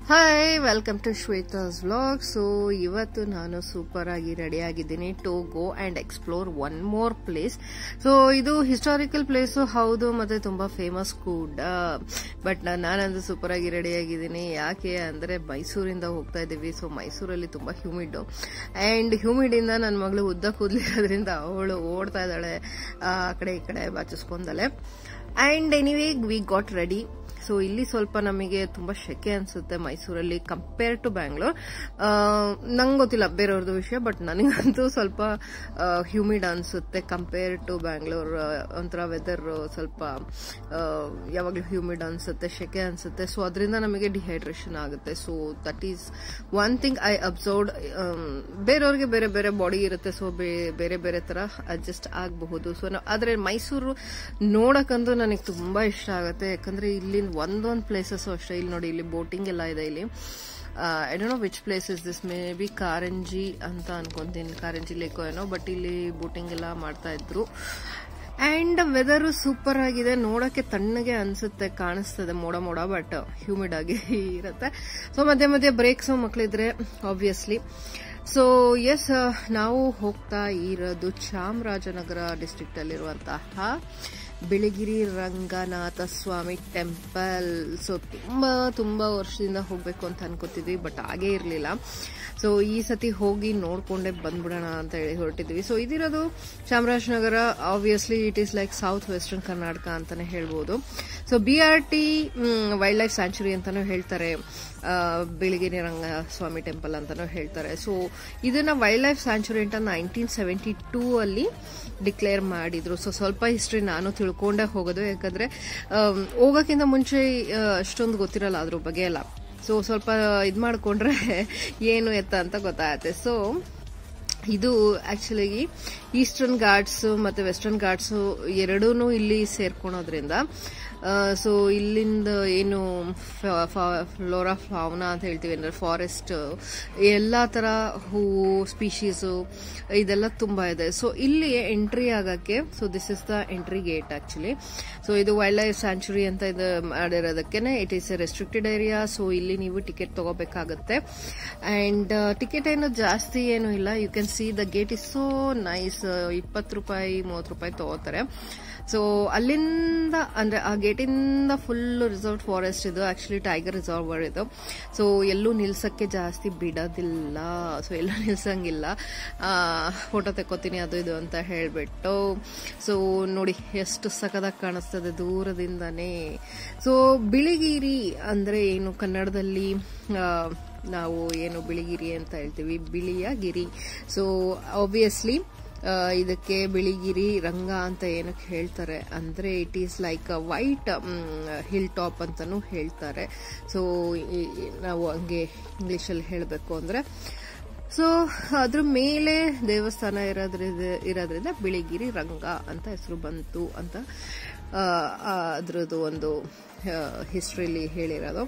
Hi, welcome to Shweta's vlog. So ಇವತ್ತು ನಾನು super ಆಗಿ ರೆಡಿ ಆಗಿದ್ದೀನಿ to go and explore one more place. So ಇದು ಹಿಸ್ಟಾರಿಕಲ್ ಪ್ಲೇಸು ಹೌದು, ಮತ್ತೆ ತುಂಬಾ ಫೇಮಸ್ ಕೂಡ. ಬಟ್ ನಾನಂದು ಸೂಪರ್ ಆಗಿ ರೆಡಿ ಆಗಿದ್ದೀನಿ. ಯಾಕೆ ಅಂದ್ರೆ ಮೈಸೂರಿಂದ ಹೋಗ್ತಾ ಇದ್ದೀವಿ. ಸೊ ಮೈಸೂರಲ್ಲಿ ತುಂಬಾ ಹ್ಯೂಮಿಡ್ ಅಂಡ್ ಹ್ಯೂಮಿಡ್ ಇಂದ ನನ್ನ ಮಗಳು ಉದ್ದ ಕೂದಲಿರೋದ್ರಿಂದ ಅವಳು ಓಡ್ತಾ ಇದ್ದಾಳೆ ಆ ಕಡೆ ಈ ಕಡೆ ಬಾಚಿಸ್ಕೊಂಡಲೆ. And anyway we got ready. So ಇಲ್ಲಿ ಸ್ವಲ್ಪ ನಮಗೆ ತುಂಬಾ ಶೆಕೆ ಅನ್ಸುತ್ತೆ ಮೈಸೂರಲ್ಲಿ ಕಂಪೇರ್ ಟು ಬ್ಯಾಂಗ್ಳೂರ್. ನಂಗೆ ಗೊತ್ತಿಲ್ಲ ಬೇರೆಯವ್ರದ್ದು ವಿಷಯ, ಬಟ್ ನನಗಂತೂ ಸ್ವಲ್ಪ ಹ್ಯೂಮಿಡ್ ಅನ್ಸುತ್ತೆ ಕಂಪೇರ್ ಟು ಬ್ಯಾಂಗ್ಳೂರ್. ಒಂಥರ ವೆದರ್ ಸ್ವಲ್ಪ ಯಾವಾಗಲೂ ಹ್ಯೂಮಿಡ್ ಅನ್ಸುತ್ತೆ, ಶೆಕೆ ಅನ್ಸುತ್ತೆ. ಸೊ ಅದರಿಂದ ನಮಗೆ ಡಿಹೈಡ್ರೇಷನ್ ಆಗುತ್ತೆ. So that is one thing I observed. ಬೇರೆಯವ್ರಿಗೆ ಬೇರೆ ಬೇರೆ ಬಾಡಿ ಇರುತ್ತೆ, ಸೊ ಬೇರೆ ಬೇರೆ ತರ ಅಡ್ಜಸ್ಟ್ ಆಗಬಹುದು. ಸೊ ಆದ್ರೆ ಮೈಸೂರು ನೋಡಕ್ಕಂತೂ ನನಗೆ ತುಂಬಾ ಇಷ್ಟ ಆಗುತ್ತೆ. ಯಾಕಂದ್ರೆ ಇಲ್ಲಿ ಒಂದೊಂದು ಪ್ಲೇಸಸ್ ಅಷ್ಟೇ. ಇಲ್ಲಿ ನೋಡಿ, ಇಲ್ಲಿ ಬೋಟಿಂಗ್ ಎಲ್ಲ ಇದೆ. ಇಲ್ಲಿ I don't know which place is this, maybe Karanji ಅಂತ ಅನ್ಕೊಂತೀನಿ, ಕಾರಂಜಿ ಲೇಕೋ ಏನೋ. ಬಟ್ ಇಲ್ಲಿ ಬೋಟಿಂಗ್ ಎಲ್ಲ ಮಾಡ್ತಾ ಇದ್ರು. ಅಂಡ್ ವೆದರ್ ಸೂಪರ್ ಆಗಿದೆ, ನೋಡಕ್ಕೆ ತಣ್ಣಗೆ ಅನ್ಸುತ್ತೆ, ಕಾಣಿಸ್ತದೆ ಮೋಡ ಮೋಡ, ಬಟ್ ಹ್ಯೂಮಿಡ್ ಆಗಿ ಇರುತ್ತೆ. ಸೊ ಮಧ್ಯೆ ಮಧ್ಯೆ ಬ್ರೇಕ್ಸ್ ಮಕ್ಕಳಿದ್ರೆ ಆಬ್ವಿಯಸ್ಲಿ. ಸೊ ಎಸ್, ನಾವು ಹೋಗ್ತಾ ಇರೋದು ಚಾಮರಾಜನಗರ ಡಿಸ್ಟ್ರಿಕ್ಟ್ ಅಲ್ಲಿರುವಂತಹ ಬಿಳಿಗಿರಿ ರಂಗನಾಥ ಸ್ವಾಮಿ ಟೆಂಪಲ್. ಸೊ ತುಂಬಾ ವರ್ಷದಿಂದ ಹೋಗ್ಬೇಕು ಅಂತ ಅನ್ಕೋತಿದ್ವಿ, ಬಟ್ ಹಾಗೇ ಇರ್ಲಿಲ್ಲ. ಸೊ ಈ ಸತಿ ಹೋಗಿ ನೋಡ್ಕೊಂಡೆ ಬಂದ್ಬಿಡೋಣ ಅಂತ ಹೇಳಿ ಹೊರಟಿದ್ವಿ. ಸೊ ಇದಿರೋದು Chamarajanagar. Obviously it is like south western Karnataka ಅಂತಾನೆ ಹೇಳ್ಬೋದು. So BRT wildlife sanctuary ಅಂತಾನು ಹೇಳ್ತಾರೆ, ಬಿಳಿಗಿರಿ ರಂಗ ಸ್ವಾಮಿ ಟೆಂಪಲ್ ಅಂತಾನು ಹೇಳ್ತಾರೆ. ಸೊ ಇದನ್ನ ವೈಲ್ಡ್ ಲೈಫ್ ಸ್ಯಾಂಚುರಿ ಅಂತ 1972 ಅಲ್ಲಿ ಡಿಕ್ಲೇರ್ ಮಾಡಿದ್ರು. ಸೊ ಸ್ವಲ್ಪ ಹಿಸ್ಟ್ರಿ ನಾನು ತಿಳ್ಕೊಂಡೇ ಹೋಗೋದು, ಯಾಕಂದ್ರೆ ಹೋಗೋಕ್ಕಿಂತ ಮುಂಚೆ ಅಷ್ಟೊಂದು ಗೊತ್ತಿರಲ್ಲ ಅದ್ರ ಬಗ್ಗೆ ಎಲ್ಲ. ಸೊ ಸ್ವಲ್ಪ ಇದ್ ಮಾಡ್ಕೊಂಡ್ರೆ ಏನು ಎತ್ತ ಅಂತ ಗೊತ್ತಾಗತ್ತೆ. ಸೊ ಇದು ಆಕ್ಚುಲಿ ಈಸ್ಟರ್ನ್ ಘಾಟ್ಸ್ ಮತ್ತೆ ವೆಸ್ಟರ್ನ್ ಘಾಟ್ಸ್ ಎರಡೂನು ಇಲ್ಲಿ ಸೇರ್ಕೊಳೋದ್ರಿಂದ ಸೊ ಇಲ್ಲಿಂದ ಏನು ಫ್ಲೋರಾ ಫೌನಾ ಅಂತ ಹೇಳ್ತೀವಿ ಅಂದ್ರೆ ಫಾರೆಸ್ಟ್, ಎಲ್ಲಾ ತರ ಹೂವು ಸ್ಪೀಶೀಸ್ ಇದೆಲ್ಲ ತುಂಬಾ ಇದೆ. ಸೊ ಇಲ್ಲಿ ಎಂಟ್ರಿ ಆಗಕ್ಕೆ, so this is the entry gate actually. So ಇದು ವೈಲ್ಡ್ ಲೈಫ್ ಸ್ಯಾಂಚುರಿ ಅಂತ ಇದು ಮಾಡಿರೋದಕ್ಕೇನೆ it is a restricted area. So ಇಲ್ಲಿ ನೀವು ಟಿಕೆಟ್ ತಗೋಬೇಕಾಗತ್ತೆ. ಅಂಡ್ ಟಿಕೆಟ್ ಏನು ಜಾಸ್ತಿ ಏನು ಇಲ್ಲ. You can see the gate is so nice. 20 ರೂಪಾಯಿ 30 ರೂಪಾಯಿ ತಗೋತಾರೆ. ಸೊ ಅಲ್ಲಿಂದ ಅಂದ್ರೆ ಆ ಗೇಟಿಂದ ಫುಲ್ ರಿಸರ್ವ್ ಫಾರೆಸ್ಟ್ ಇದು. ಆಕ್ಚುಲಿ ಟೈಗರ್ ರಿಸರ್ವರ್ ಇದು. ಸೊ ಎಲ್ಲೂ ನಿಲ್ಸಕ್ಕೆ ಜಾಸ್ತಿ ಬಿಡೋದಿಲ್ಲ. ಸೊ ಎಲ್ಲೂ ನಿಲ್ಸಂಗಿಲ್ಲ. ಫೋಟೋ ತೆಕ್ಕೋತೀನಿ ಅದು ಇದು ಅಂತ ಹೇಳ್ಬಿಟ್ಟು. ಸೊ ನೋಡಿ ಎಷ್ಟು ಸಖತ್ತಾಗಿ ಕಾಣಿಸ್ತದೆ ದೂರದಿಂದಾನೇ. ಸೊ ಬಿಳಿಗಿರಿ ಅಂದ್ರೆ ಏನು ಕನ್ನಡದಲ್ಲಿ ನಾವು ಏನು ಬಿಳಿಗಿರಿ ಅಂತ ಹೇಳ್ತೀವಿ, ಬಿಳಿಯ ಗಿರಿ. ಸೊ ಆಬ್ವಿಯಸ್ಲಿ ಇದಕ್ಕೆ ಬಿಳಿಗಿರಿ ರಂಗ ಅಂತ ಏನಕ್ಕೆ ಹೇಳ್ತಾರೆ ಅಂದ್ರೆ it is like a white hill top ಅಂತಾನು ಹೇಳ್ತಾರೆ. ಸೊ ನಾವು ಹಂಗೆ ಇಂಗ್ಲಿಷಲ್ಲಿ ಹೇಳಬೇಕು ಅಂದ್ರೆ. ಸೊ ಅದ್ರ ಮೇಲೆ ದೇವಸ್ಥಾನ ಇರೋದ್ರಿಂದ ಬಿಳಿಗಿರಿ ರಂಗ ಅಂತ ಹೆಸರು ಬಂತು ಅಂತ ಅದ್ರದ್ದು ಒಂದು ಹಿಸ್ಟ್ರಿಲಿ ಹೇಳಿರೋದು.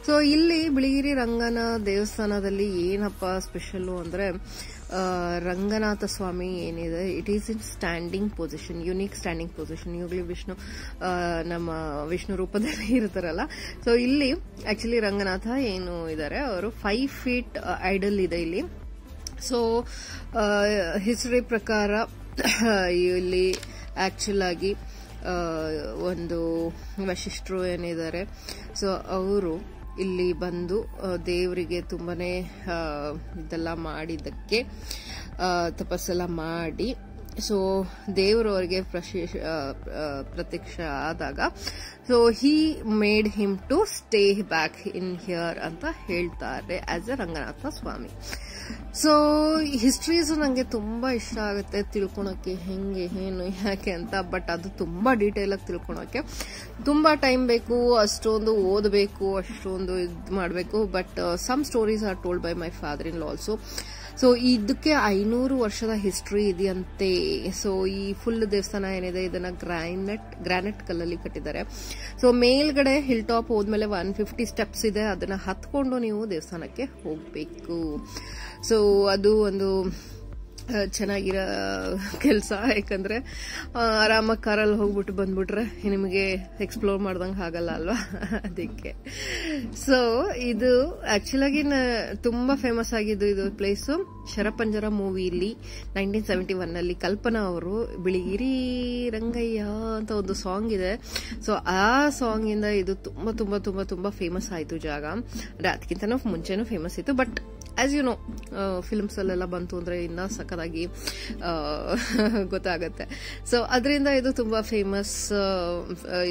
ಸೊ ಇಲ್ಲಿ ಬಿಳಿಗಿರಿ ರಂಗನ ದೇವಸ್ಥಾನದಲ್ಲಿ ಏನಪ್ಪ ಸ್ಪೆಷಲ್ ಅಂದ್ರೆ ರಂಗನಾಥ ಸ್ವಾಮಿ ಏನಿದೆ, it is in standing position, unique standing position. ಇವಾಗಲೇ ನಮ್ಮ ವಿಷ್ಣು ರೂಪದಲ್ಲಿ ಇರ್ತಾರಲ್ಲ. ಸೊ ಇಲ್ಲಿ ಆಕ್ಚುಲಿ ರಂಗನಾಥ ಏನು ಇದ್ದಾರೆ ಅವರು 5 feet ಐಡಲ್ ಇದೆ ಇಲ್ಲಿ. ಸೊ ಹಿಸ್ಟ್ರಿ ಪ್ರಕಾರ ಇಲ್ಲಿ ಆಕ್ಚುಲ್ ಆಗಿ ಒಂದು ವಶಿಷ್ಠರು ಏನಿದ್ದಾರೆ, ಸೊ ಅವರು ಇಲ್ಲಿ ಬಂದು ದೇವರಿಗೆ ತುಂಬಾನೇ ಇದೆಲ್ಲ ಮಾಡಿದ್ದಕ್ಕೆ ತಪಸ್ಸೆಲ್ಲ ಮಾಡಿ, ಸೊ ದೇವರು ಅವರಿಗೆ ಪ್ರತ್ಯಕ್ಷ ಆದಾಗ so he made him to stay back in here ಅಂತ ಹೇಳ್ತಾರೆ as a Ranganatha Swamy. So histories ನಂಗೆ ತುಂಬಾ ಇಷ್ಟ ಆಗುತ್ತೆ ತಿಳ್ಕೊಳಕ್ಕೆ, ಹೆಂಗೆ ಏನು ಯಾಕೆ ಅಂತ. ಬಟ್ ಅದು ತುಂಬಾ ಡೀಟೇಲ್ ಆಗಿ ತಿಳ್ಕೊಳಕ್ಕೆ ತುಂಬಾ ಟೈಮ್ ಬೇಕು, ಅಷ್ಟೊಂದು ಓದಬೇಕು, ಅಷ್ಟೊಂದು ಇದು ಮಾಡಬೇಕು. But some stories are told by my father in law also. So ಇದಕ್ಕೆ 500 ವರ್ಷದ ಹಿಸ್ಟ್ರಿ ಇದೆಯಂತೆ. ಸೊ ಈ ಫುಲ್ ದೇವಸ್ಥಾನ ಏನಿದೆ ಇದನ್ನ ಗ್ರಾನೈಟ್ ಕಲ್ಲಲ್ಲಿ ಕಟ್ಟಿದ್ದಾರೆ. ಸೊ ಮೇಲ್ಗಡೆ ಹಿಲ್ ಟಾಪ್ ಹೋದ್ಮೇಲೆ 150 ಸ್ಟೆಪ್ಸ್ ಇದೆ, ಅದನ್ನ ಹತ್ಕೊಂಡು ನೀವು ದೇವಸ್ಥಾನಕ್ಕೆ ಹೋಗ್ಬೇಕು. ಸೊ ಅದು ಒಂದು ಚೆನ್ನಾಗಿರೋ ಕೆಲಸ, ಯಾಕಂದ್ರೆ ಆರಾಮಾಗಿ ಕಾರಲ್ಲಿ ಹೋಗ್ಬಿಟ್ಟು ಬಂದ್ಬಿಟ್ರೆ ನಿಮಗೆ ಎಕ್ಸ್ಪ್ಲೋರ್ ಮಾಡ್ದಂಗೆ ಆಗಲ್ಲ ಅಲ್ವಾ, ಅದಕ್ಕೆ. ಸೊ ಇದು ಆಕ್ಚುಲಾಗಿ ತುಂಬಾ ಫೇಮಸ್ ಆಗಿದ್ದು ಇದು ಪ್ಲೇಸು ಶರಪಂಜರ ಮೂವಿಲಿ 1971 ಅಲ್ಲಿ ಕಲ್ಪನಾ ಅವರು ಬಿಳಿಗಿರಿ ರಂಗಯ್ಯ ಅಂತ ಒಂದು ಸಾಂಗ್ ಇದೆ. ಸೊ ಆ ಸಾಂಗ್ ಇಂದ ಇದು ತುಂಬಾ ತುಂಬಾ ತುಂಬಾ ತುಂಬಾ ಫೇಮಸ್ ಆಯ್ತು ಜಾಗ. ಅಂದ್ರೆ ಅದಕ್ಕಿಂತ ಮುಂಚೆನೂ ಫೇಮಸ್ ಇತ್ತು, but as you know films ಅಲ್ಲೆಲ್ಲ ಬಂತು ಅಂದ್ರೆ ಇನ್ನ ಸಖತ್ತಾಗಿ ಗೊತ್ತಾಗತ್ತೆ. ಸೊ ಅದರಿಂದ ಇದು ತುಂಬಾ ಫೇಮಸ್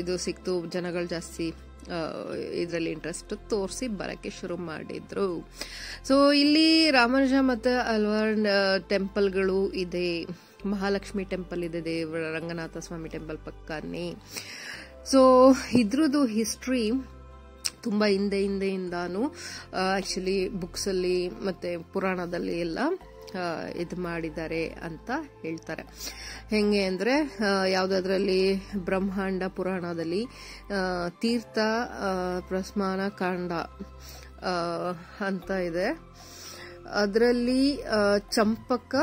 ಇದು ಸಿಕ್ತು. ಜನಗಳು ಜಾಸ್ತಿ ಇದರಲ್ಲಿ ಇಂಟ್ರೆಸ್ಟ್ ತೋರಿಸಿ ಬರಕ್ಕೆ ಶುರು ಮಾಡಿದ್ರು. ಸೊ ಇಲ್ಲಿ ರಾಮಾನುಜ ಮತ್ತೆ ಹಲವಾರು ಟೆಂಪಲ್ಗಳು ಇದೆ. ಮಹಾಲಕ್ಷ್ಮಿ ಟೆಂಪಲ್ ಇದೆ, ದೇವರ ರಂಗನಾಥ ಸ್ವಾಮಿ ಟೆಂಪಲ್ ಪಕ್ಕನೇ. ಸೊ ಇದ್ರದ್ದು ಹಿಸ್ಟ್ರಿ ತುಂಬಾ ಹಿಂದೆಯಿಂದಾನು ಆಕ್ಚುಲಿ ಬುಕ್ಸ್ ಅಲ್ಲಿ ಮತ್ತೆ ಪುರಾಣದಲ್ಲಿ ಎಲ್ಲ ಇದು ಮಾಡಿದ್ದಾರೆ ಅಂತ ಹೇಳ್ತಾರೆ. ಹೆಂಗೆ ಅಂದ್ರೆ ಯಾವ್ದಾದ್ರಲ್ಲಿ ಬ್ರಹ್ಮಾಂಡ ಪುರಾಣದಲ್ಲಿ ತೀರ್ಥ ಪ್ರಸ್ಮಾನ ಕಾಂಡ ಅಂತ ಇದೆ, ಅದರಲ್ಲಿ ಚಂಪಕ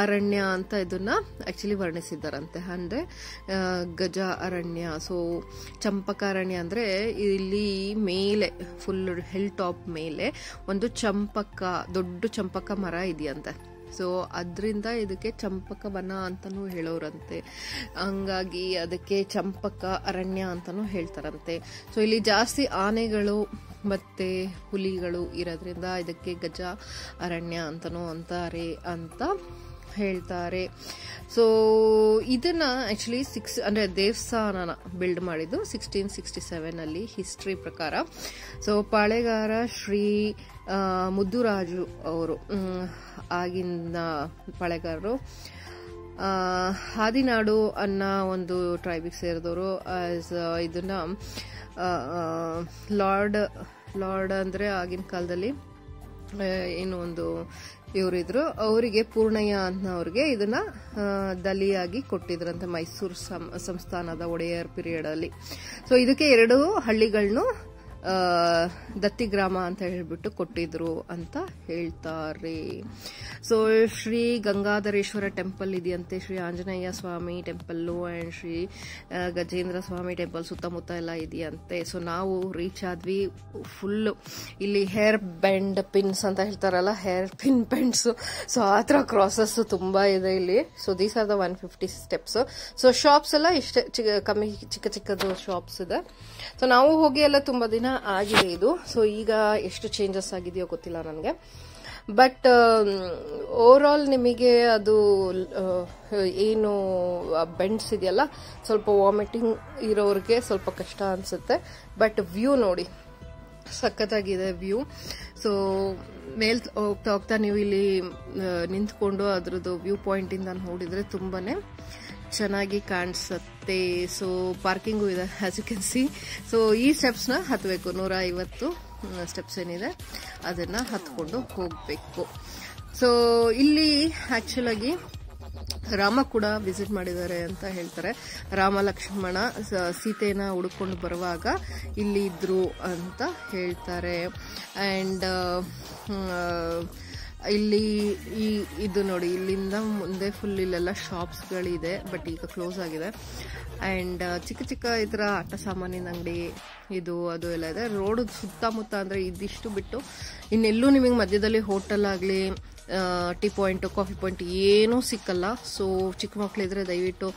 ಅರಣ್ಯ ಅಂತ ಇದನ್ನ ಆಕ್ಚುಲಿ ವರ್ಣಿಸಿದ್ದಾರಂತೆ. ಅಂದ್ರೆ ಗಜ ಅರಣ್ಯ. ಸೊ ಚಂಪಕ ಅರಣ್ಯ ಅಂದ್ರೆ ಇಲ್ಲಿ ಮೇಲೆ ಫುಲ್ ಹಿಲ್ ಟಾಪ್ ಮೇಲೆ ಒಂದು ದೊಡ್ಡ ಚಂಪಕ ಮರ ಇದೆಯಂತೆ. ಸೊ ಅದರಿಂದ ಇದಕ್ಕೆ ಚಂಪಕ ವನ ಅಂತಾನೂ ಹೇಳೋರಂತೆ, ಹಂಗಾಗಿ ಅದಕ್ಕೆ ಚಂಪಕ ಅರಣ್ಯ ಅಂತಾನೂ ಹೇಳ್ತಾರಂತೆ. ಸೊ ಇಲ್ಲಿ ಜಾಸ್ತಿ ಆನೆಗಳು ಮತ್ತೆ ಹುಲಿಗಳು ಇರೋದ್ರಿಂದ ಇದಕ್ಕೆ ಗಜ ಅರಣ್ಯ ಅಂತಾನೂ ಅಂತಾರೆ ಅಂತ ಹೇಳ್ತಾರೆ. ಸೊ ಇದನ್ನ ಆಕ್ಚುಲಿ ಅಂದ್ರೆ ದೇವಸ್ಥಾನನ ಬಿಲ್ಡ್ ಮಾಡಿದ್ದು 1667 ಅಲ್ಲಿ ಹಿಸ್ಟ್ರಿ ಪ್ರಕಾರ. ಸೊ ಪಾಳೆಗಾರ ಶ್ರೀ ಮುದ್ದುರಾಜು ಅವರು ಆಗಿನ ಪಾಳೆಗಾರರು ಹಾದಿನಾಡು ಅನ್ನೋ ಒಂದು ಟ್ರೈಬಿಗೆ ಸೇರಿದವರು. ಇದನ್ನ ಲಾರ್ಡ್ ಅಂದ್ರೆ ಆಗಿನ ಕಾಲದಲ್ಲಿ ಏನು ಒಂದು ಇವರಿದ್ರು, ಅವರಿಗೆ ಪೂರ್ಣಯ್ಯ ಅನ್ನೋರಿಗೆ ಇದನ್ನ ದಲಿಯಾಗಿ ಕೊಟ್ಟಿದ್ರಂತೆ ಮೈಸೂರು ಸಂಸ್ಥಾನದ ಒಡೆಯರ್ ಪೀರಿಯಡ್ ಅಲ್ಲಿ. ಸೊ ಇದಕ್ಕೆ 2 ಹಳ್ಳಿಗಳನ್ನು ದತ್ತಿ ಗ್ರಾಮ ಅಂತ ಹೇಳ್ಬಿಟ್ಟು ಕೊಟ್ಟಿದ್ರು ಅಂತ ಹೇಳ್ತಾರೆ. ಸೊ ಶ್ರೀ ಗಂಗಾಧರೇಶ್ವರ ಟೆಂಪಲ್ ಇದೆಯಂತೆ, Shri Anjaneya Swamy temple and Shri Gajendra Swamy temple ಸುತ್ತಮುತ್ತ ಎಲ್ಲ ಇದೆಯಂತೆ. ಸೊ ನಾವು ರೀಚ್ ಆದ್ವಿ. ಫುಲ್ ಇಲ್ಲಿ ಹೇರ್ ಬೆಂಡ್ ಪಿನ್ಸ್ ಅಂತ ಹೇಳ್ತಾರಲ್ಲ, ಹೇರ್ ಪಿನ್ ಬೆಂಡ್ಸ್, ಸೊ ಆತರ ಕ್ರಾಸಸ್ ತುಂಬಾ ಇದೆ ಇಲ್ಲಿ. So these are the 150 steps. So shops ಎಲ್ಲ ಇಷ್ಟೇ ಕಮ್ಮಿ ಚಿಕ್ಕದು ಶಾಪ್ಸ್ ಇದೆ. ಸೊ ನಾವು ಹೋಗಿ ಎಲ್ಲ ತುಂಬಾ ದಿನ ಆಗಿದೆ ಇದು. ಸೊ ಈಗ ಎಷ್ಟು ಚೇಂಜಸ್ ಆಗಿದೆಯೋ ಗೊತ್ತಿಲ್ಲ ನನಗೆ, ಬಟ್ ಓವರ್ ಆಲ್ ನಿಮಗೆ ಅದು ಏನು ಬೆಂಡ್ಸ್ ಇದೆಯಲ್ಲ ಸ್ವಲ್ಪ ವಾಮಿಟಿಂಗ್ ಇರೋರಿಗೆ ಸ್ವಲ್ಪ ಕಷ್ಟ ಅನ್ಸುತ್ತೆ. ಬಟ್ ವ್ಯೂ ನೋಡಿ ಸಖತ್ತಾಗಿದೆ ವ್ಯೂ. ಸೊ ಮೇಲ್ ಹೋಗ್ತಾ ಹೋಗ್ತಾ ನೀವು ಇಲ್ಲಿ ನಿಂತ್ಕೊಂಡು ಅದ್ರದ್ದು ವ್ಯೂ ಪಾಯಿಂಟ್ ಇಂದ ನೋಡಿದ್ರೆ ತುಂಬಾನೇ ಚೆನ್ನಾಗಿ ಕಾಣಿಸುತ್ತೆ. ಸೊ ಪಾರ್ಕಿಂಗು ಇದೆ as you can see. So ಈ ಸ್ಟೆಪ್ಸ್ ನ ಹತ್ಬೇಕು, 150 ಸ್ಟೆಪ್ಸ್ ಏನಿದೆ ಅದನ್ನ ಹತ್ಕೊಂಡು ಹೋಗ್ಬೇಕು. ಸೊ ಇಲ್ಲಿ ಆಕ್ಚುಲ್ ಆಗಿ ರಾಮ ಕೂಡ ವಿಸಿಟ್ ಮಾಡಿದ್ದಾರೆ ಅಂತ ಹೇಳ್ತಾರೆ. ರಾಮ ಲಕ್ಷ್ಮಣ ಸೀತೆನ ಹುಡುಕೊಂಡು ಬರುವಾಗ ಇಲ್ಲಿ ಇದ್ರು ಅಂತ ಹೇಳ್ತಾರೆ. ಅಂಡ್ ಇಲ್ಲಿ ಇದು ನೋಡಿ, ಇಲ್ಲಿಂದ ಮುಂದೆ ಫುಲ್ ಇಲ್ಲೆಲ್ಲ ಶಾಪ್ಸ್ಗಳಿದೆ, ಬಟ್ ಈಗ ಕ್ಲೋಸ್ ಆಗಿದೆ. ಅಂಡ್ ಚಿಕ್ಕ ಚಿಕ್ಕ ಈ ತರ ಆಟ ಸಾಮಾನಿನ ಅಂಗಡಿ ಇದು ಅದು ಎಲ್ಲ ಇದೆ. ರೋಡ್ ಸುತ್ತಮುತ್ತ ಅಂದ್ರೆ ಇದಿಷ್ಟು ಬಿಟ್ಟು ಇನ್ನೆಲ್ಲೂ ನಿಮಗೆ ಮಧ್ಯದಲ್ಲಿ ಹೋಟೆಲ್ ಆಗ್ಲಿ ಟೀ ಪಾಯಿಂಟ್ ಕಾಫಿ ಪಾಯಿಂಟ್ ಏನೂ ಸಿಕ್ಕಲ್ಲ. ಸೊ ಚಿಕ್ಕ ಮಕ್ಳಿದ್ರೆ ದಯವಿಟ್ಟು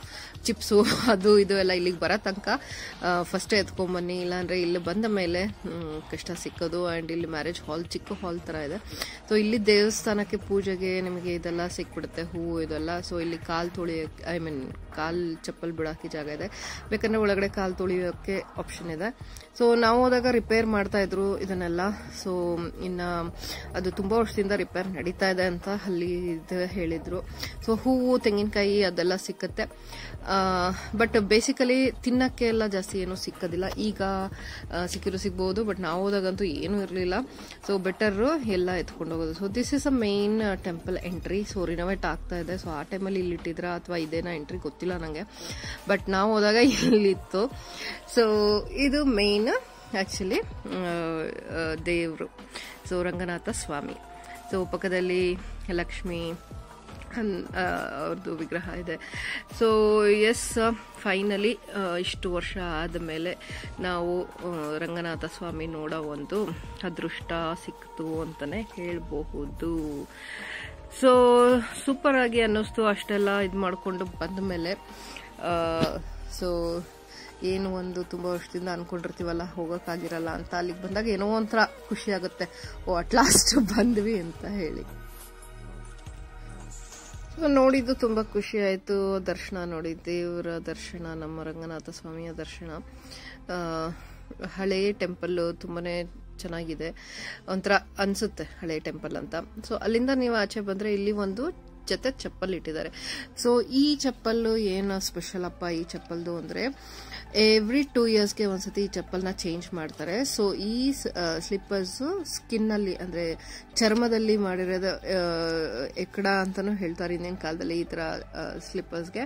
ಚಿಪ್ಸು ಅದು ಇದು ಎಲ್ಲ ಇಲ್ಲಿಗೆ ಬರೋ ತನಕ ಫಸ್ಟೇ ಎತ್ಕೊಂಬನ್ನಿ, ಇಲ್ಲಾಂದ್ರೆ ಇಲ್ಲಿ ಬಂದ ಮೇಲೆ ಕಷ್ಟ ಸಿಕ್ಕೋದು. ಅಂಡ್ ಇಲ್ಲಿ ಮ್ಯಾರೇಜ್ ಹಾಲ್, ಚಿಕ್ಕ ಹಾಲ್ ತರ ಇದೆ. ಸೊ ಇಲ್ಲಿ ದೇವಸ್ಥಾನಕ್ಕೆ ಪೂಜೆಗೆ ನಿಮಗೆ ಇದೆಲ್ಲ ಸಿಕ್ಬಿಡುತ್ತೆ, ಹೂವು ಇದೆಲ್ಲ. ಸೊ ಇಲ್ಲಿ ಕಾಲ್ ತೊಳಿಯೋಕೆ ಕಾಲ್ ಚಪ್ಪಲ್ ಬಿಡಾಕಿ ಜಾಗ ಇದೆ, ಬೇಕಂದ್ರೆ ಒಳಗಡೆ ಕಾಲ್ ತೊಳಿಯೋಕೆ ಆಪ್ಷನ್ ಇದೆ. ಸೊ ನಾವು ಹೋದಾಗ ರಿಪೇರ್ ಮಾಡ್ತಾ ಇದ್ರು ಇದನ್ನೆಲ್ಲ. ಸೊ ಇನ್ನ ಅದು ತುಂಬಾ ವರ್ಷದಿಂದ ರಿಪೇರ್ ನಡೀತಾ ಇದೆ. ಇದೆ ಅಂತ ಅಲ್ಲಿ ಹೇಳಿದ್ರು. ಸೊ ಹೂವು, ತೆಂಗಿನಕಾಯಿ ಅದೆಲ್ಲ ಸಿಕ್ಕತ್ತೆ. ಬಟ್ ಬೇಸಿಕಲಿ ತಿನ್ನಕ್ಕೆ ಎಲ್ಲ ಜಾಸ್ತಿ ಏನೂ ಸಿಕ್ಕೋದಿಲ್ಲ. ಈಗ ಸಿಗ್ಬೋದು, ಬಟ್ ನಾವು ಹೋದಾಗಂತೂ ಏನೂ ಇರಲಿಲ್ಲ. ಸೊ ಬೆಟರ್ ಎಲ್ಲ ಎತ್ಕೊಂಡು ಹೋಗೋದು. So this is a main temple entry. So renovate ಆಗ್ತಾ ಇದೆ. ಸೊ ಆ ಟೈಮಲ್ಲಿ ಇಲ್ಲಿ ಇಟ್ಟಿದ್ರ ಅಥವಾ ಇದೇನಾ ಎಂಟ್ರಿ ಗೊತ್ತಿಲ್ಲ ನನಗೆ, ಬಟ್ ನಾವು ಹೋದಾಗ ಇಲ್ಲಿತ್ತು. ಸೊ ಇದು ಮೇನ್ ಆಕ್ಚುಲಿ ದೇವರು. ಸೊ ರಂಗನಾಥ ಸ್ವಾಮಿ. ಸೊ ಪಕ್ಕದಲ್ಲಿ ಲಕ್ಷ್ಮಿ ಅವ್ರದ್ದು ವಿಗ್ರಹ ಇದೆ. ಸೊ ಎಸ್, ಫೈನಲಿ ಇಷ್ಟು ವರ್ಷ ಆದಮೇಲೆ ನಾವು ರಂಗನಾಥ ಸ್ವಾಮಿ ನೋಡೋ ಒಂದು ಅದೃಷ್ಟ ಸಿಕ್ತು ಅಂತಲೇ ಹೇಳಬಹುದು. ಸೊ ಸೂಪರ್ ಆಗಿ ಅನ್ನಿಸ್ತು ಅಷ್ಟೆಲ್ಲ ಇದು ಮಾಡಿಕೊಂಡು ಬಂದ ಮೇಲೆ. ಸೊ ಏನು ಒಂದು ತುಂಬ ವರ್ಷದಿಂದ ಅನ್ಕೊಂಡಿರ್ತೀವಲ್ಲ ಹೋಗೋಕ್ಕಾಗಿರಲ್ಲ ಅಂತ, ಅಲ್ಲಿಗೆ ಬಂದಾಗ ಏನೋ ಒಂಥರ ಖುಷಿ ಆಗುತ್ತೆ, ಓ ಅಟ್ ಲಾಸ್ಟ್ ಬಂದ್ವಿ ಅಂತ ಹೇಳಿ. ನೋಡಿದ್ದು ತುಂಬ ಖುಷಿ ಆಯಿತು. ದರ್ಶನ ನೋಡಿ, ದೇವರ ದರ್ಶನ, ನಮ್ಮ ರಂಗನಾಥ ಸ್ವಾಮಿಯ ದರ್ಶನ. ಹಳೆಯ ಟೆಂಪಲ್ ತುಂಬಾನೇ ಚೆನ್ನಾಗಿದೆ, ಒಂಥರ ಅನ್ಸುತ್ತೆ ಹಳೆ ಟೆಂಪಲ್ ಅಂತ. ಸೊ ಅಲ್ಲಿಂದ ನೀವು ಆಚೆ ಬಂದ್ರೆ ಇಲ್ಲಿ ಒಂದು ಜೊತೆ ಚಪ್ಪಲ್ ಇಟ್ಟಿದ್ದಾರೆ. ಸೊ ಈ ಚಪ್ಪಲ್ಲು ಏನು ಸ್ಪೆಷಲ್ ಅಪ್ಪ ಈ ಚಪ್ಪಲ್ದು ಅಂದ್ರೆ, ಎವ್ರಿ 2 yearsಗೆ ಒಂದ್ಸತಿ ಈ ಚಪ್ಪಲ್ನ ಚೇಂಜ್ ಮಾಡ್ತಾರೆ. ಸೊ ಈ ಸ್ಲಿಪ್ಪರ್ಸ್ ಸ್ಕಿನ್ ಅಲ್ಲಿ ಅಂದ್ರೆ ಚರ್ಮದಲ್ಲಿ ಮಾಡಿರೋದು ಎಕ್ಕಡ ಅಂತಾನು ಹೇಳ್ತಾರೆ ಹಿಂದಿನ ಕಾಲದಲ್ಲಿ ಈ ತರ ಸ್ಲಿಪ್ಪರ್ಸ್ಗೆ.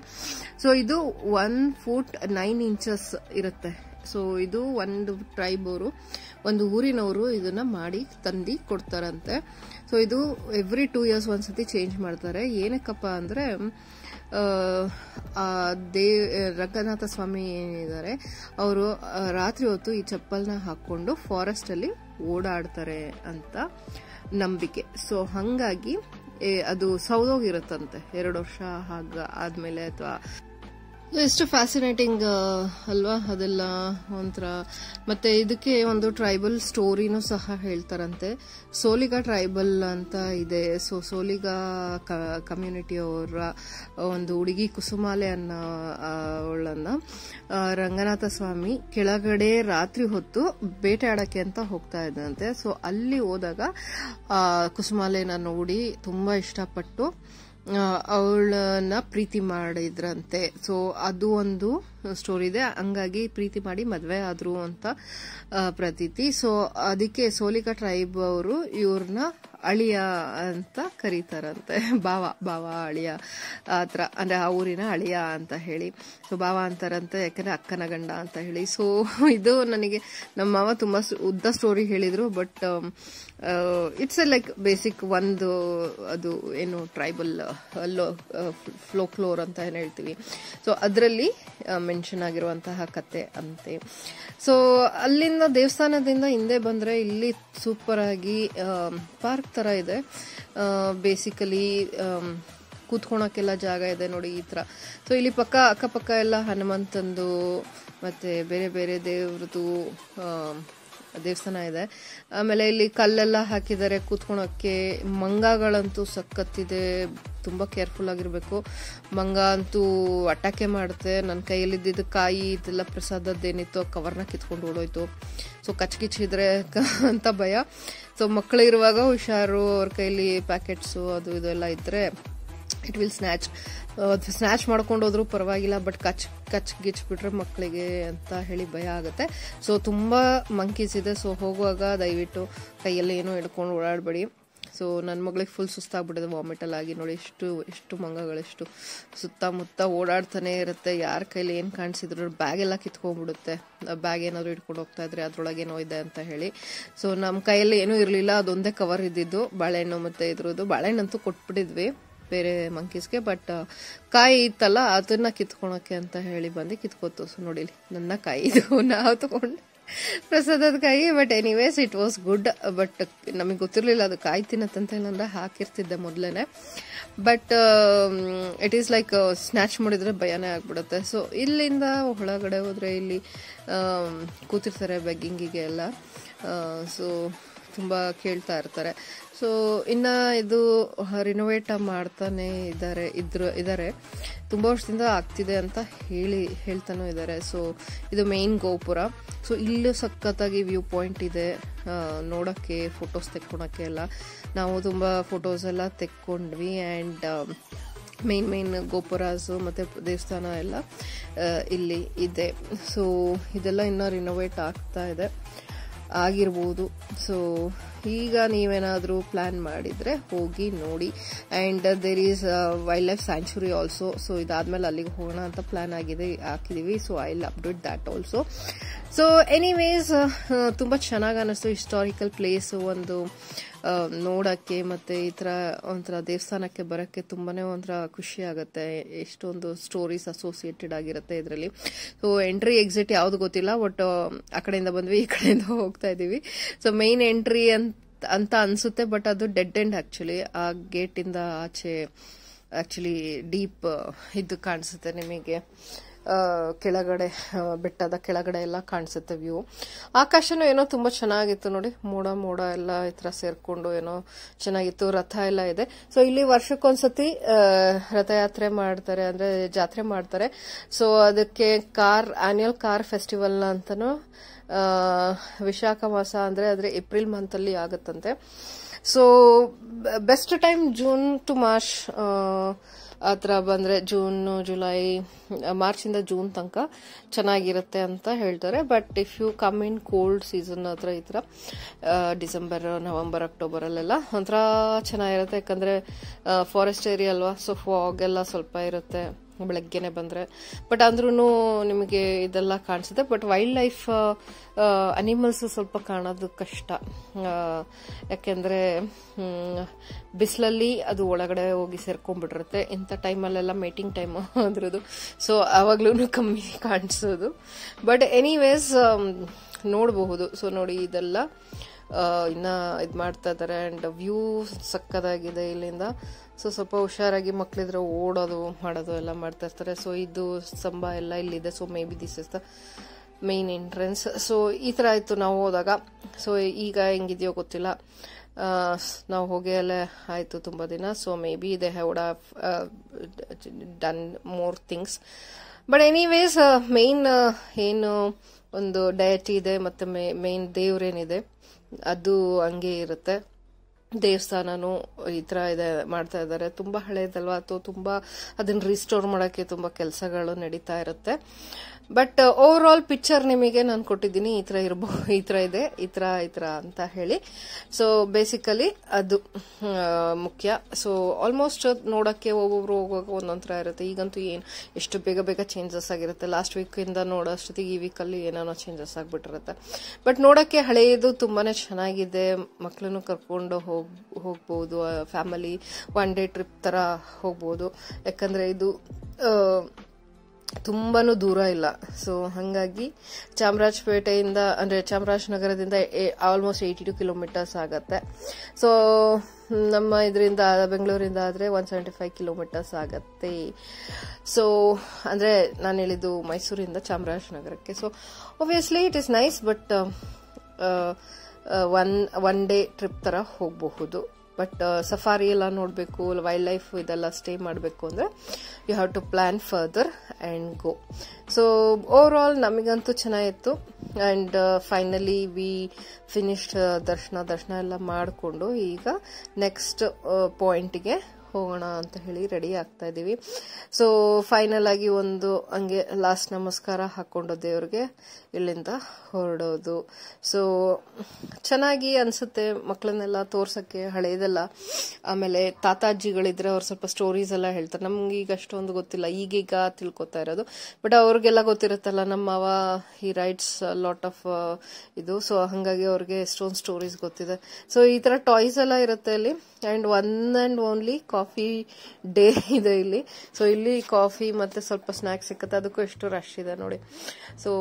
ಸೊ ಇದು 1 foot 9 inches ಇರುತ್ತೆ. ಸೊ ಇದು ಒಂದು ಟ್ರೈಬ್ ಅವರು, ಒಂದು ಊರಿನವರು ಇದನ್ನ ಮಾಡಿ ತಂದು ಕೊಡ್ತಾರಂತೆ. ಸೊ ಇದು ಎವ್ರಿ 2 years ಒಂದ್ಸತಿ ಚೇಂಜ್ ಮಾಡ್ತಾರೆ. ಏನಕ್ಕಪ್ಪ ಅಂದ್ರೆ ರಂಗನಾಥ ಸ್ವಾಮಿ ಏನಿದ್ದಾರೆ ಅವರು ರಾತ್ರಿ ಹೊತ್ತು ಈ ಚಪ್ಪಲ್ನ ಹಾಕೊಂಡು ಫಾರೆಸ್ಟ್ ಅಲ್ಲಿ ಓಡಾಡ್ತಾರೆ ಅಂತ ನಂಬಿಕೆ. ಸೊ ಹಂಗಾಗಿ ಅದು ಸೌದೋಗಿರುತ್ತಂತೆ 2 ವರ್ಷ ಆದ್ಮೇಲೆ. ಅಥವಾ ಎಷ್ಟು ಫ್ಯಾಸಿನೇಟಿಂಗ್ ಅಲ್ವಾ ಅದೆಲ್ಲ ಒಂಥರ. ಮತ್ತೆ ಇದಕ್ಕೆ ಒಂದು ಟ್ರೈಬಲ್ ಸ್ಟೋರಿನೂ ಸಹ ಹೇಳ್ತಾರಂತೆ. ಸೋಲಿಗ ಟ್ರೈಬಲ್ ಅಂತ ಇದೆ. ಸೊ ಸೋಲಿಗ ಕಮ್ಯುನಿಟಿ ಅವರ ಒಂದು ಹುಡುಗಿ ಕುಸುಮಾಲೆ ಅನ್ನೋ ಅವಳನ್ನ ರಂಗನಾಥ ಸ್ವಾಮಿ ಕೆಳಗಡೆ ರಾತ್ರಿ ಹೊತ್ತು ಬೇಟೆ ಆಡಕ್ಕೆ ಅಂತ ಹೋಗ್ತಾ ಇದ್ದಂತೆ. ಸೊ ಅಲ್ಲಿ ಹೋದಾಗ ಕುಸುಮಾಲೆನ ನೋಡಿ ತುಂಬಾ ಇಷ್ಟಪಟ್ಟು ಅವಳನ್ನ ಪ್ರೀತಿ ಮಾಡಿದ್ರಂತೆ. ಸೊ ಅದು ಒಂದು ಸ್ಟೋರಿ ಇದೆ. ಹಂಗಾಗಿ ಪ್ರೀತಿ ಮಾಡಿ ಮದ್ವೆ ಆದ್ರು ಅಂತ ಪ್ರತೀತಿ. ಸೊ ಅದಕ್ಕೆ ಸೋಲಿಗ ಟ್ರೈಬ್ ಅವರು ಇವ್ರನ್ನ ಅಳಿಯ ಅಂತ ಕರೀತಾರಂತೆ. ಬಾವ ಅಳಿಯ ಆತರ, ಅಂದ್ರೆ ಆ ಊರಿನ ಅಳಿಯ ಅಂತ ಹೇಳಿ. ಸೊ ಬಾವ ಅಂತಾರಂತೆ, ಯಾಕಂದ್ರೆ ಅಕ್ಕನ ಗಂಡ ಅಂತ ಹೇಳಿ. ಸೊ ಇದು ನನಗೆ ನಮ್ಮ ಮಾವ ತುಂಬಾ ಉದ್ದ ಸ್ಟೋರಿ ಹೇಳಿದ್ರು. ಬಟ್ ಇಟ್ಸ್ ಲೈಕ್ ಬೇಸಿಕ್ ಒಂದು ಅದು ಏನು ಟ್ರೈಬಲ್ ಫ್ಲೋಕ್ಲೋರ್ ಅಂತ ಏನ್ ಹೇಳ್ತೀವಿ. ಸೊ ಅದರಲ್ಲಿ ಮೆನ್ಷನ್ ಆಗಿರುವಂತಹ ಕತೆ ಅಂತೆ. ಸೊ ಅಲ್ಲಿಂದ ದೇವಸ್ಥಾನದಿಂದ ಹಿಂದೆ ಬಂದ್ರೆ ಇಲ್ಲಿ ಸೂಪರ್ ಆಗಿ ಪಾರ್ಕ್ ತರ ಇದೆ. ಬೇಸಿಕಲಿ ಕೂತ್ಕೊಳಕ್ಕೆಲ್ಲ ಜಾಗ ಇದೆ ನೋಡಿ ಈ ತರ. ಸೊ ಇಲ್ಲಿ ಅಕ್ಕಪಕ್ಕ ಎಲ್ಲ ಹನುಮಂತಂದು ಮತ್ತೆ ಬೇರೆ ಬೇರೆ ದೇವ್ರದ್ದು ದೇವಸ್ಥಾನ ಇದೆ. ಆಮೇಲೆ ಇಲ್ಲಿ ಕಲ್ಲೆಲ್ಲ ಹಾಕಿದ್ದಾರೆ ಕೂತ್ಕೊಳಕ್ಕೆ. ಮಂಗಗಳಂತೂ ಸಖತ್ತಿದೆ, ತುಂಬಾ ಕೇರ್ಫುಲ್ ಆಗಿರ್ಬೇಕು. ಮಂಗ ಅಂತೂ ಅಟ್ಯಾಕೆ ಮಾಡುತ್ತೆ. ನನ್ನ ಕೈಯಲ್ಲಿದ್ದ ಕಾಯಿ ಇದೆಲ್ಲ ಪ್ರಸಾದದ್ದೇನಿತ್ತು ಕವರ್ನ ಕಿತ್ಕೊಂಡು ಓಡೋಯ್ತು. ಸೊ ಕಚ್ಕಿಚ್ಚಿದ್ರೆ ಅಂತ ಭಯ. ಸೊ ಮಕ್ಕಳಿರುವಾಗ ಹುಷಾರು, ಅವ್ರ ಕೈಲಿ ಪ್ಯಾಕೆಟ್ಸು ಅದು ಇದೆಲ್ಲ ಇದ್ರೆ ಇಟ್ ವಿಲ್ ಸ್ನ್ಯಾಚ್ ಮಾಡ್ಕೊಂಡು ಹೋದ್ರು ಪರವಾಗಿಲ್ಲ, ಬಟ್ ಕಚ್ ಗಿಚ್ಬಿಟ್ರೆ ಮಕ್ಕಳಿಗೆ ಅಂತ ಹೇಳಿ ಭಯ ಆಗುತ್ತೆ. ಸೊ ತುಂಬಾ ಮಂಕೀಸ್ ಇದೆ. ಸೊ ಹೋಗುವಾಗ ದಯವಿಟ್ಟು ಕೈಯಲ್ಲಿ ಏನೋ ಹಿಡ್ಕೊಂಡು ಓಡಾಡಬೇಡಿ. ಸೊ ನನ್ನ ಮಗಳಿಗೆ ಫುಲ್ ಸುಸ್ತಾಗ್ಬಿಟ್ಟಿದೆ, ವಾಮಿಟಲ್ ಆಗಿ. ನೋಡಿ ಎಷ್ಟು ಮಂಗಗಳೆಷ್ಟು ಸುತ್ತಮುತ್ತ ಓಡಾಡ್ತಾನೆ ಇರುತ್ತೆ. ಯಾರ ಕೈಲಿ ಏನು ಕಾಣಿಸಿದ್ರು ಬ್ಯಾಗ್ ಎಲ್ಲ ಕಿತ್ಕೊಂಡ್ಬಿಡುತ್ತೆ. ಬ್ಯಾಗ್ ಏನಾದ್ರು ಇಟ್ಕೊಂಡು ಹೋಗ್ತಾ ಇದ್ರೆ ಅದ್ರೊಳಗೆ ಏನೋ ಇದೆ ಅಂತ ಹೇಳಿ. ಸೊ ನಮ್ಮ ಕೈಯಲ್ಲಿ ಏನೂ ಇರಲಿಲ್ಲ, ಅದೊಂದೇ ಕವರ್ ಇದ್ದಿದ್ದು ಬಾಳೆಹಣ್ಣು ಮತ್ತೆ ಇದ್ರದ್ದು. ಬಾಳೆಹಣ್ಣಂತೂ ಕೊಟ್ಬಿಟ್ಟಿದ್ವಿ ಬೇರೆ ಮಂಕೀಸ್ಗೆ, ಬಟ್ ಕಾಯಿ ಇತ್ತಲ್ಲ ಅದನ್ನ ಕಿತ್ಕೊಳಕ್ಕೆ ಅಂತ ಹೇಳಿ ಬಂದು ಕಿತ್ಕೋತು. ಸೊ ನೋಡಿ ನನ್ನ ಕಾಯಿ ಇದು ನಾವು ತಗೊಂಡು ಪ್ರಸಾದದ ಕಾಯಿ. But anyways it was good. But ನಮಗೆ ಗೊತ್ತಿರಲಿಲ್ಲ ಅದು ಕಾಯಿ ತಿನ್ನತ್ತಂತ ಏನಂದ್ರೆ ಹಾಕಿರ್ತಿದ್ದೆ ಮೊದಲೇನೆ. But it is like snatch ಮಾಡಿದ್ರೆ ಭಯನೇ ಆಗ್ಬಿಡುತ್ತೆ. ಸೊ ಇಲ್ಲಿಂದ ಒಳಗಡೆ ಹೋದ್ರೆ ಇಲ್ಲಿ ಕೂತಿರ್ತಾರೆ ಬೆಗ್ಗಿಂಗಿಗೆ ಎಲ್ಲ. ಸೊ ತುಂಬಾ ಕೇಳ್ತಾ ಇರ್ತಾರೆ. ಸೊ ಇನ್ನ ಇದು ರಿನೋವೇಟ್ ಮಾಡ್ತಾನೆ ಇದ್ದಾರೆ. ತುಂಬಾ ವರ್ಷದಿಂದ ಆಗ್ತಿದೆ ಅಂತ ಹೇಳ್ತಾನೂ ಇದ್ದಾರೆ. ಸೊ ಇದು ಮೇನ್ ಗೋಪುರ. ಸೊ ಇಲ್ಲೂ ಸಖತ್ತಾಗಿ ವ್ಯೂ ಪಾಯಿಂಟ್ ಇದೆ. ನೋಡೋಕ್ಕೆ ಫೋಟೋಸ್ ತೆಕ್ಕೊಳಕ್ಕೆ ಎಲ್ಲ ನಾವು ತುಂಬ ಫೋಟೋಸ್ ಎಲ್ಲ ತೆಕ್ಕೊಂಡ್ವಿ. ಆ್ಯಂಡ್ ಮೇನ್ ಗೋಪುರಾಸು ಮತ್ತು ದೇವಸ್ಥಾನ ಎಲ್ಲ ಇಲ್ಲಿ ಇದೆ. ಸೊ ಇದೆಲ್ಲ ಇನ್ನೂ ರಿನೋವೇಟ್ ಆಗ್ತಾ ಇದೆ ಆಗಿರ್ಬೋದು. ಸೊ ಈಗ ನೀವೇನಾದರೂ ಪ್ಲ್ಯಾನ್ ಮಾಡಿದರೆ ಹೋಗಿ ನೋಡಿ. And there is wildlife sanctuary also. So ಇದಾದ್ಮೇಲೆ ಅಲ್ಲಿಗೆ ಹೋಗೋಣ ಅಂತ ಪ್ಲ್ಯಾನ್ ಹಾಕಿದ್ದೀವಿ. So I will update that also. So anyways ತುಂಬ ಚೆನ್ನಾಗಿ ಅನ್ನಿಸ್ತು. ಹಿಸ್ಟಾರಿಕಲ್ ಪ್ಲೇಸು ಒಂದು ನೋಡೋಕ್ಕೆ ಮತ್ತು ಈ ಥರ ಒಂಥರ ದೇವಸ್ಥಾನಕ್ಕೆ ಬರೋಕ್ಕೆ ತುಂಬಾ ಒಂಥರ ಖುಷಿ ಆಗುತ್ತೆ. ಎಷ್ಟೊಂದು ಸ್ಟೋರೀಸ್ ಅಸೋಸಿಯೇಟೆಡ್ ಆಗಿರುತ್ತೆ ಇದರಲ್ಲಿ. ಸೊ ಎಂಟ್ರಿ ಎಕ್ಸಿಟ್ ಯಾವುದು ಗೊತ್ತಿಲ್ಲ, ಬಟ್ ಆ ಕಡೆಯಿಂದ ಬಂದ್ವಿ, ಈ ಕಡೆಯಿಂದ ಹೋಗ್ತಾ ಇದ್ದೀವಿ. ಸೊ ಮೇನ್ ಎಂಟ್ರಿ ಅಂತ ಅನ್ಸುತ್ತೆ, ಬಟ್ ಅದು ಡೆಡ್ ಎಂಡ್ ಆ್ಯಕ್ಚುಲಿ. ಆ ಗೇಟಿಂದ ಆಚೆ ಆ್ಯಕ್ಚುಲಿ ಡೀಪ್ ಇದು ಕಾಣಿಸುತ್ತೆ ನಿಮಗೆ. ಕೆಳಗಡೆ ಬೆಟ್ಟದ ಕೆಳಗಡೆ ಎಲ್ಲ ಕಾಣಿಸುತ್ತೆ ವ್ಯೂ. ಆಕಾಶನೂ ಏನೋ ತುಂಬ ಚೆನ್ನಾಗಿತ್ತು ನೋಡಿ, ಮೋಡ ಎಲ್ಲ ಈ ಥರ ಸೇರ್ಕೊಂಡು ಏನೋ ಚೆನ್ನಾಗಿತ್ತು. ರಥ ಎಲ್ಲ ಇದೆ. ಸೊ ಇಲ್ಲಿ ವರ್ಷಕ್ಕೊಂದ್ಸತಿ ರಥಯಾತ್ರೆ ಮಾಡ್ತಾರೆ, ಅಂದರೆ ಜಾತ್ರೆ ಮಾಡ್ತಾರೆ. ಸೊ ಅದಕ್ಕೆ ಆನ್ಯುವಲ್ ಕಾರ್ ಫೆಸ್ಟಿವಲ್ ಅಂತನೂ ವಿಶಾಖ ಮಾಸ ಅಂದರೆ ಏಪ್ರಿಲ್ ಮಂತಲ್ಲಿ ಆಗುತ್ತಂತೆ. So best time June to March ಆ ಥರ ಬಂದರೆ, ಜುಲೈ ಮಾರ್ಚಿಂದ ಜೂನ್ ತನಕ ಚೆನ್ನಾಗಿರುತ್ತೆ ಅಂತ ಹೇಳ್ತಾರೆ. But if you come in cold season ಹತ್ರ ಈ ಥರ ಡಿಸೆಂಬರ್, ನವಂಬರ್, ಅಕ್ಟೋಬರಲ್ಲೆಲ್ಲ ಒಂಥರ ಚೆನ್ನಾಗಿರುತ್ತೆ. ಯಾಕಂದರೆ ಫಾರೆಸ್ಟ್ ಏರಿಯಾ ಅಲ್ವಾ, ಸೊ ಫಾಗ್ ಎಲ್ಲ ಸ್ವಲ್ಪ ಇರುತ್ತೆ ಬೆಳಗ್ಗೆನೆ ಬಂದರೆ. ಬಟ್ ಅಂದ್ರೂ ನಿಮಗೆ ಇದೆಲ್ಲ ಕಾಣಿಸುತ್ತೆ. ಬಟ್ ವೈಲ್ಡ್ ಲೈಫ್ ಅನಿಮಲ್ಸ್ ಸ್ವಲ್ಪ ಕಾಣೋದು ಕಷ್ಟ. ಯಾಕೆಂದರೆ ಬಿಸಿಲಲ್ಲಿ ಅದು ಒಳಗಡೆ ಹೋಗಿ ಸೇರ್ಕೊಂಡ್ಬಿಟ್ಟಿರುತ್ತೆ. ಇಂಥ ಟೈಮಲ್ಲೆಲ್ಲ ಮೇಟಿಂಗ್ ಟೈಮ್ ಅದ್ರದ್ದು. ಸೊ ಆವಾಗ್ಲೂ ಕಮ್ಮಿ ಕಾಣಿಸೋದು. ಬಟ್ ಎನಿವೇಸ್ ನೋಡಬಹುದು. ಸೊ ನೋಡಿ ಇದೆಲ್ಲ ಇನ್ನ ಇದು ಮಾಡ್ತಾ ಇದ್ದಾರೆ. ಆ್ಯಂಡ್ ವ್ಯೂ ಸಕ್ಕದಾಗಿದೆ ಇಲ್ಲಿಂದ. ಸೊ ಸ್ವಲ್ಪ ಹುಷಾರಾಗಿ ಮಕ್ಕಳಿದ್ರೆ ಓಡೋದು ಮಾಡೋದು ಎಲ್ಲ ಮಾಡ್ತಾ ಇರ್ತಾರೆ. ಸೊ ಇದು ಸ್ತಂಭ ಎಲ್ಲ ಇಲ್ಲಿದೆ. So may be this is the main entrance. So ಈ ಥರ ಆಯಿತು ನಾವು ಹೋದಾಗ. ಸೊ ಈಗ ಹೆಂಗಿದೆಯೋ ಗೊತ್ತಿಲ್ಲ, ನಾವು ಹೋಗಿ ಅಲ್ಲೇ ಆಯಿತು ತುಂಬ ದಿನ. So may be they have done more things. But anyways main ಏನು ಒಂದು ಡಯಟಿ ಇದೆ ಮತ್ತು ಮೇನ್ ದೇವ್ರೇನಿದೆ ಅದು ಹಂಗೆ ಇರುತ್ತೆ. ದೇವಸ್ಥಾನನೂ ಈ ಥರ ಇದೆ ಮಾಡ್ತಾ ಇದ್ದಾರೆ. ತುಂಬ ಹಳೇದಲ್ವಾ, ಅಥವಾ ತುಂಬ ಅದನ್ನ ರಿಸ್ಟೋರ್ ಮಾಡೋಕ್ಕೆ ತುಂಬ ಕೆಲಸಗಳು ನಡೀತಾ ಇರುತ್ತೆ. ಬಟ್ ಓವರ್ ಆಲ್ ಪಿಕ್ಚರ್ ನಿಮಗೆ ನಾನು ಕೊಟ್ಟಿದ್ದೀನಿ. ಈ ಥರ ಈ ಥರ ಇದೆ, ಈ ಥರ ಅಂತ ಹೇಳಿ. ಸೊ ಬೇಸಿಕಲಿ ಅದು ಮುಖ್ಯ. ಸೊ ಆಲ್ಮೋಸ್ಟ್ ನೋಡೋಕ್ಕೆ ಒಬ್ಬೊಬ್ರು ಹೋಗುವಾಗ ಒಂದೊಂದು ಥರ ಇರುತ್ತೆ. ಈಗಂತೂ ಎಷ್ಟು ಬೇಗ ಚೇಂಜಸ್ ಆಗಿರುತ್ತೆ. ಲಾಸ್ಟ್ ವೀಕಿಂದ ನೋಡೋ ಅಷ್ಟೊತ್ತಿಗೆ ಈ ವೀಕಲ್ಲಿ ಏನೇನೋ ಚೇಂಜಸ್ ಆಗಿಬಿಟ್ಟಿರುತ್ತೆ. ಬಟ್ ನೋಡೋಕ್ಕೆ ಹಳೆಯದು ತುಂಬಾ ಚೆನ್ನಾಗಿದೆ. ಮಕ್ಕಳನ್ನು ಕರ್ಕೊಂಡು ಹೋಗ್ಬೋದು. ಫ್ಯಾಮಿಲಿ ಒನ್ ಡೇ ಟ್ರಿಪ್ ಥರ ಹೋಗ್ಬೋದು. ಯಾಕಂದರೆ ಇದು ತುಂಬಾನು ದೂರ ಇಲ್ಲ. ಸೊ ಹಾಗಾಗಿ ಚಾಮರಾಜಪೇಟೆಯಿಂದ ಅಂದರೆ ಚಾಮರಾಜನಗರದಿಂದ ಆಲ್ಮೋಸ್ಟ್ 82 ಕಿಲೋಮೀಟರ್ಸ್ ಆಗತ್ತೆ. ಸೊ ನಮ್ಮ ಇದರಿಂದ ಬೆಂಗಳೂರಿಂದ ಆದರೆ 175 ಕಿಲೋಮೀಟರ್ಸ್ ಆಗತ್ತೆ. ಸೊ ಅಂದರೆ ನಾನು ಹೇಳಿದ್ದು ಮೈಸೂರಿಂದ ಚಾಮರಾಜನಗರಕ್ಕೆ. So obviously it is nice. But one day trip ಥರ ಹೋಗಬಹುದು. ಬಟ್ ಸಫಾರಿ ಎಲ್ಲ ನೋಡಬೇಕು, ವೈಲ್ಡ್ ಲೈಫ್ ಇದೆಲ್ಲ ಸ್ಟೇ ಮಾಡಬೇಕು ಅಂದರೆ you have to plan further and go. So overall ನಮಗಂತೂ ಚೆನ್ನಾಗಿತ್ತು. ಆ್ಯಂಡ್ ಫೈನಲಿ ವಿ ಫಿನಿಶ್ಡ್ ದರ್ಶನ ಎಲ್ಲ ಮಾಡಿಕೊಂಡು ಈಗ ನೆಕ್ಸ್ಟ್ ಪಾಯಿಂಟ್ಗೆ ಹೋಗೋಣ ಅಂತ ಹೇಳಿ ರೆಡಿ ಆಗ್ತಾ ಇದ್ದೀವಿ. ಸೊ ಫೈನಲ್ ಆಗಿ ಒಂದು ಹಂಗೆ ಲಾಸ್ಟ್ ನಮಸ್ಕಾರ ಹಾಕೊಂಡು ದೇವ್ರಿಗೆ ಇಲ್ಲಿಂದ ಹೊರಡೋದು. ಸೊ ಚೆನ್ನಾಗಿ ಅನ್ಸುತ್ತೆ ಮಕ್ಕಳನ್ನೆಲ್ಲ ತೋರ್ಸಕ್ಕೆ ಹಳೇದೆಲ್ಲ. ಆಮೇಲೆ ತಾತಾಜಿಗಳಿದ್ರೆ ಅವ್ರು ಸ್ವಲ್ಪ ಸ್ಟೋರೀಸ್ ಎಲ್ಲ ಹೇಳ್ತಾರೆ. ನಮ್ಗೆ ಈಗ ಅಷ್ಟೊಂದು ಗೊತ್ತಿಲ್ಲ, ಈಗೀಗ ತಿಳ್ಕೊತಾ ಇರೋದು. ಬಟ್ ಅವ್ರಿಗೆಲ್ಲ ಗೊತ್ತಿರುತ್ತಲ್ಲ, ನಮ್ಮ ಮಾವ ಈ ರೈಟ್ಸ್ ಲಾಟ್ ಆಫ್ ಇದು. ಸೊ ಹಾಗಾಗಿ ಅವ್ರಿಗೆ ಎಷ್ಟೊಂದು ಸ್ಟೋರೀಸ್ ಗೊತ್ತಿದೆ. ಸೊ ಈ ತರ ಟಾಯ್ಸ್ ಎಲ್ಲ ಇರುತ್ತೆ ಅಲ್ಲಿ. And one and only coffee day ಇದೆ ಇಲ್ಲಿ. ಸೊ ಇಲ್ಲಿ ಕಾಫಿ ಮತ್ತೆ ಸ್ವಲ್ಪ ಸ್ನ್ಯಾಕ್ಸ್ ಸಿಕ್ಕತ್ತೆ. ಅದಕ್ಕೂ ಎಷ್ಟು ರಶ್ ಇದೆ ನೋಡಿ. ಸೊ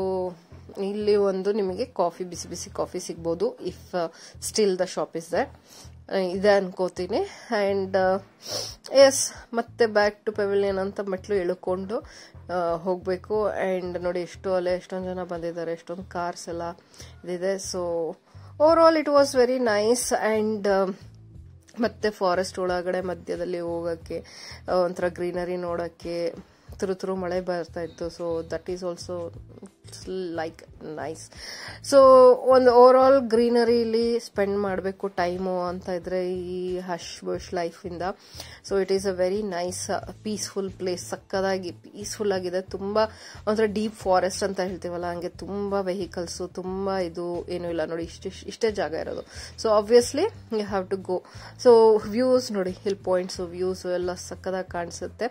ಇಲ್ಲಿ ಒಂದು ನಿಮಗೆ ಕಾಫಿ, ಬಿಸಿ ಕಾಫಿ ಸಿಗ್ಬೋದು if still the shop is that ಇದೆ ಅನ್ಕೋತೀನಿ. ಆ್ಯಂಡ್ ಎಸ್ ಮತ್ತೆ ಬ್ಯಾಕ್ ಟು ಪೆವಿಲಿಯನ್ ಅಂತ ಮೆಟ್ಲು ಇಳ್ಕೊಂಡು ಹೋಗಬೇಕು. ಆ್ಯಂಡ್ ನೋಡಿ ಎಷ್ಟೊಂದು ಜನ ಬಂದಿದ್ದಾರೆ, ಎಷ್ಟೊಂದು ಕಾರ್ಸ್ ಎಲ್ಲ ಇದಿದೆ. So over all it was very nice. And ಮತ್ತೆ ಫಾರೆಸ್ಟ್ ಒಳಗಡೆ ಮಧ್ಯದಲ್ಲಿ ಹೋಗೋಕ್ಕೆ, ಒಂಥರ ಗ್ರೀನರಿ ನೋಡೋಕ್ಕೆ ತುರು ಮಳೆ ಬರ್ತಾ ಇತ್ತು. So that is also like nice. So ಒಂದು ಓವರ್ ಆಲ್ ಗ್ರೀನರಿಲಿ ಸ್ಪೆಂಡ್ ಮಾಡಬೇಕು ಟೈಮು ಅಂತ ಇದ್ರೆ ಈ ಹಶ್ ಬಶ್ ಲೈಫಿಂದ. So it is a very nice peaceful place. ಸಕ್ಕದಾಗಿ ಪೀಸ್ಫುಲ್ ಆಗಿದೆ. ತುಂಬಾ ಒಂಥರ ಡೀಪ್ ಫಾರೆಸ್ಟ್ ಅಂತ ಹೇಳ್ತೀವಲ್ಲ ಹಂಗೆ ತುಂಬಾ ವೆಹಿಕಲ್ಸು, ತುಂಬಾ ಇದು ಏನೂ ಇಲ್ಲ ನೋಡಿ, ಇಷ್ಟೇ ಜಾಗ ಇರೋದು. So obviously you have to go. So views ನೋಡಿ, ಹಿಲ್ ಪಾಯಿಂಟ್ಸ್ ವ್ಯೂಸ್ ಎಲ್ಲ ಸಕ್ಕದಾಗಿ ಕಾಣಿಸುತ್ತೆ.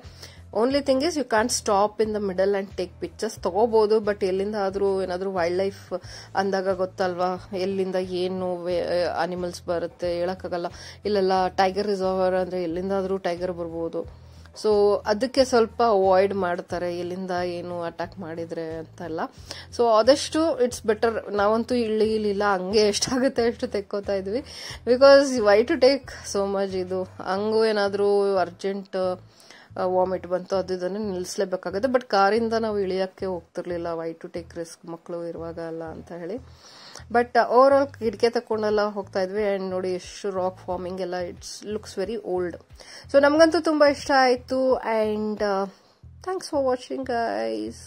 Only thing is you can stop in the middle and take pictures. ತಗೋಬಹುದು, ಬಟ್ ಎಲ್ಲಿಂದ ಆದ್ರೂ ಏನಾದ್ರೂ ವೈಲ್ಡ್ ಲೈಫ್ ಅಂದಾಗ ಗೊತ್ತಲ್ವಾ, ಎಲ್ಲಿಂದ ಏನು ಅನಿಮಲ್ಸ್ ಬರುತ್ತೆ ಹೇಳಕ್ಕಾಗಲ್ಲ. ಇಲ್ಲೆಲ್ಲ ಟೈಗರ್ ರಿಸರ್ವರ್ ಅಂದ್ರೆ ಎಲ್ಲಿಂದಾದ್ರೂ ಟೈಗರ್ ಬರ್ಬೋದು. ಸೊ ಅದಕ್ಕೆ ಸ್ವಲ್ಪ ಅವಾಯ್ಡ್ ಮಾಡ್ತಾರೆ, ಎಲ್ಲಿಂದ ಏನು ಅಟ್ಯಾಕ್ ಮಾಡಿದ್ರೆ ಅಂತೆಲ್ಲ. ಸೊ ಆದಷ್ಟು ಇಟ್ಸ್ ಬೆಟರ್. ನಾವಂತೂ ಇಳಿಲಿಲ್ಲ, ಹಂಗೆ ಎಷ್ಟಾಗುತ್ತೆ ಅಷ್ಟು ತೆಕ್ಕೋತಾ ಇದ್ವಿ. Because why to take so much. ಇದು ಹಂಗೂ ಏನಾದ್ರೂ ಅರ್ಜೆಂಟ್ ವಾಮಿಟ್ ಬಂತು ಅದು ಇದನ್ನು ನಿಲ್ಲಿಸಲೇಬೇಕಾಗುತ್ತೆ. ಬಟ್ ಕಾರಿಂದ ನಾವು ಇಳಿಯಕ್ಕೆ ಹೋಗ್ತಿರ್ಲಿಲ್ಲ, ವೈ ಟು ಟೇಕ್ ರಿಸ್ಕ್, ಮಕ್ಕಳು ಇರುವಾಗ ಅಲ್ಲ ಅಂತ ಹೇಳಿ. ಬಟ್ ಓವರ್ ಆಲ್ ಕಿಟಕಿ ತಕೊಂಡೆಲ್ಲ ಹೋಗ್ತಾ ಇದ್ವಿ. ಅಂಡ್ ನೋಡಿ ಎಷ್ಟು ರಾಕ್ ಫಾರ್ಮಿಂಗ್ ಎಲ್ಲ, it's looks very old. So ನಮಗಂತೂ ತುಂಬಾ ಇಷ್ಟ ಆಯ್ತು. And thanks for watching guys.